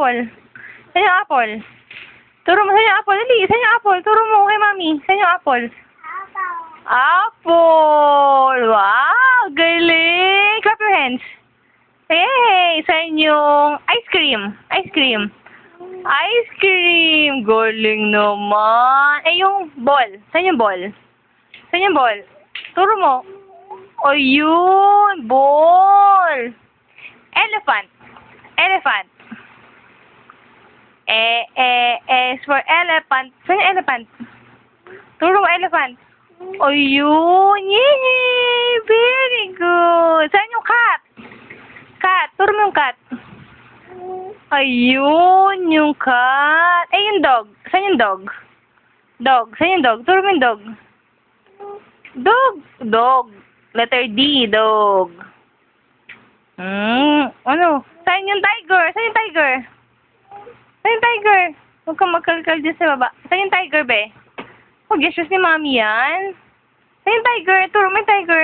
apple? Saan yung apple? Turo mo, saan yung apple? Dali, saan yung apple? Turo mo kay mami. Saan yung apple? Apple! Wow! Galing! Clap your hands. Hey! Saan yung ice cream? Ice cream. Ice cream! Galing naman. Eh, yung ball. Saan yung ball? Saan yung ball? Turo mo. Ayun! Ball! Elephant. Elephant. S for elephant. Saan yung elephant? Turo mo elephant. Ayun! Yay! Very good! Saan yung cat? Cat. Turo mo yung cat. Ayun! Yung cat. Eh, yung dog. Saan yung dog? Dog. Saan yung dog? Turo mo yung dog. Dog. Dog. Letter D. Dog. Ano? Saan yung tiger? Saan yung tiger? Saan yung tiger? Huwag kang magkalkal dyan sa baba. Saan yung tiger, be? Huwag, yes, ni mami yan. Saan yung tiger? Turo mo yung tiger.